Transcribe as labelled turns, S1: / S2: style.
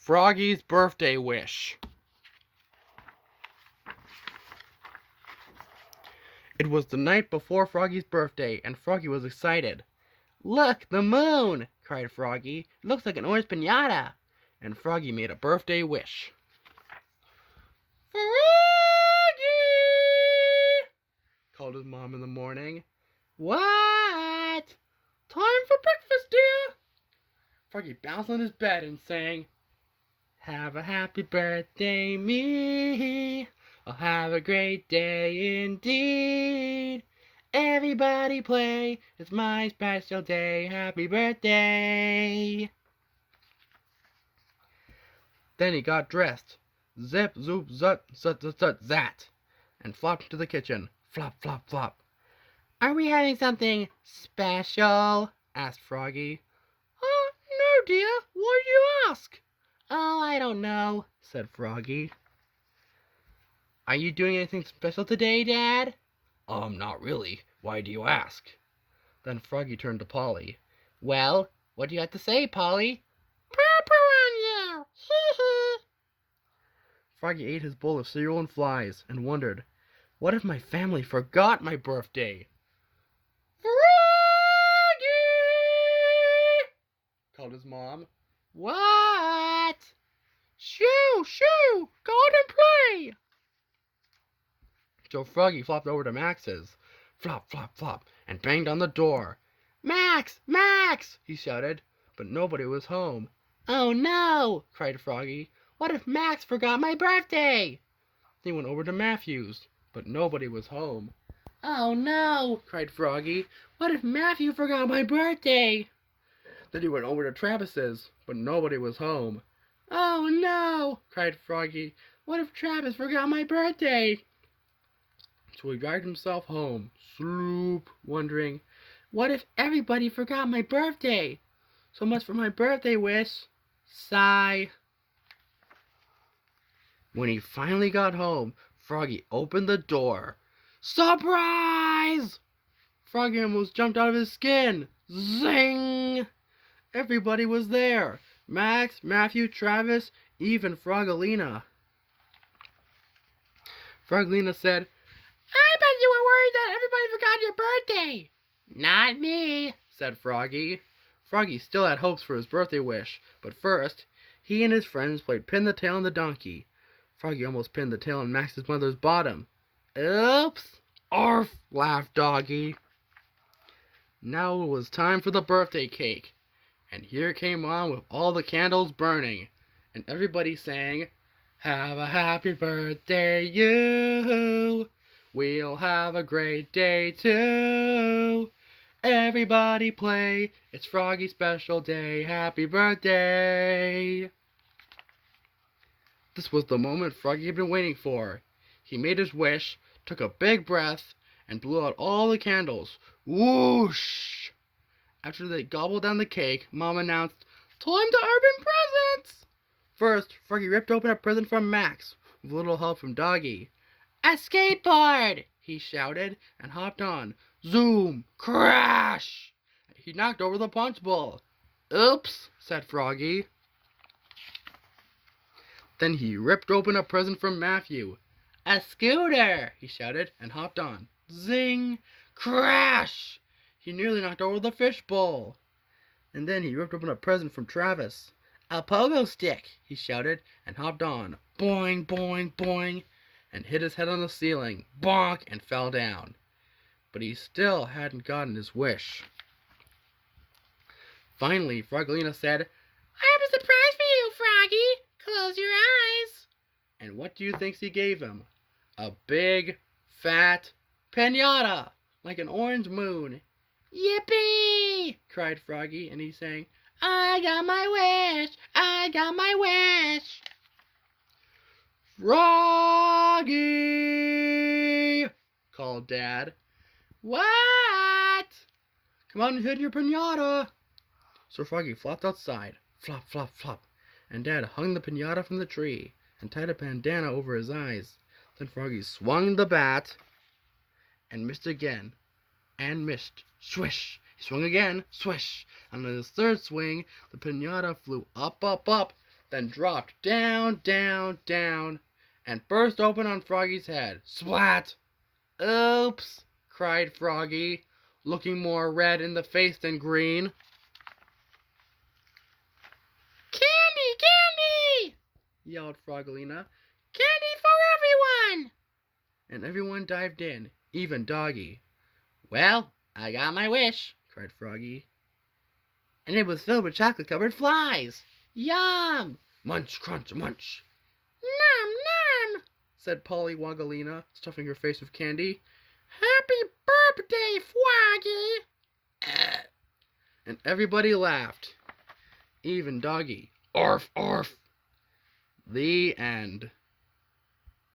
S1: Froggy's birthday wish. It was the night before Froggy's birthday, and Froggy was excited. "Look, the moon!" cried Froggy. "It looks like an orange piñata." And Froggy made a birthday wish. "Froggy!" called his mom in the morning. "What?" "Time for breakfast, dear." Froggy bounced on his bed and sang, "Have a happy birthday, me. I'll have a great day indeed. Everybody play, it's my special day. Happy birthday." Then he got dressed. Zip, zoop, zut, zut, zut, zut, zat. And flopped into the kitchen. Flop, flop, flop. "Are we having something special?" asked Froggy. "Oh, no, dear. Why do you ask?" "Oh, I don't know," said Froggy. "Are you doing anything special today, Dad?" Not really. Why do you ask?" Then Froggy turned to Polly. "Well, what do you have to say, Polly?" "Purr on you! Hee hee!" Froggy ate his bowl of cereal and flies, and wondered, what if my family forgot my birthday? "Froggy!" called his mom. "What?" "Shoo! Shoo! Go out and play!" So Froggy flopped over to Max's. Flop, flop, flop, and banged on the door. "Max! Max!" he shouted, but nobody was home. "Oh no!" cried Froggy. "What if Max forgot my birthday?" He went over to Matthew's, but nobody was home. "Oh no!" cried Froggy. "What if Matthew forgot my birthday?" Then he went over to Travis's, but nobody was home. "Oh no!" cried Froggy. "What if Travis forgot my birthday?" So he dragged himself home, sloop, wondering, what if everybody forgot my birthday? So much for my birthday wish. Sigh. When he finally got home, Froggy opened the door. Surprise! Froggy almost jumped out of his skin. Zing! Everybody was there. Max, Matthew, Travis, even Froggalina. Froggalina said, "I bet you were worried that everybody forgot your birthday." "Not me," said Froggy. Froggy still had hopes for his birthday wish, but first, he and his friends played Pin the Tail on the Donkey. Froggy almost pinned the tail on Max's mother's bottom. "Oops! Arf!" laughed Doggy. Now it was time for the birthday cake. And here came on with all the candles burning, and everybody sang, "Have a happy birthday, you. We'll have a great day, too. Everybody play, it's Froggy's special day. Happy birthday." This was the moment Froggy had been waiting for. He made his wish, took a big breath, and blew out all the candles. Whoosh! After they gobbled down the cake, Mom announced, "Time to open presents!" First, Froggy ripped open a present from Max, with a little help from Doggy. "A skateboard!" he shouted, and hopped on. Zoom! Crash! He knocked over the punch bowl. "Oops," said Froggy. Then he ripped open a present from Matthew. "A scooter!" he shouted, and hopped on. Zing! Crash! He nearly knocked over the fishbowl. And then he ripped open a present from Travis. "A pogo stick!" he shouted, and hopped on. Boing, boing, boing, and hit his head on the ceiling. Bonk, and fell down. But he still hadn't gotten his wish. Finally, Froggalina said, "I have a surprise for you, Froggy. Close your eyes." And what do you think he gave him? A big, fat piñata, like an orange moon. "Yippee!" cried Froggy, and he sang, "I got my wish! I got my wish!" "Froggy!" called Dad. "What?" "Come on and hit your piñata." So Froggy flopped outside, flop, flop, flop, and Dad hung the piñata from the tree and tied a bandana over his eyes. Then Froggy swung the bat and missed again, and missed. Swish! He swung again, swish! And on his third swing, the piñata flew up, up, up, then dropped down, down, down, and burst open on Froggy's head. Splat! Oops! Cried Froggy, looking more red in the face than green. Candy! Candy! Yelled Froggelina. Candy for everyone! And everyone dived in, even Doggy. Well, I got my wish, cried Froggy. And it was filled with chocolate-covered flies. Yum! Munch, crunch, munch. Nom, nom, said Polly Woggalina, stuffing her face with candy. Happy birthday, Froggy! And everybody laughed. Even Doggy. Orf, orf. The end.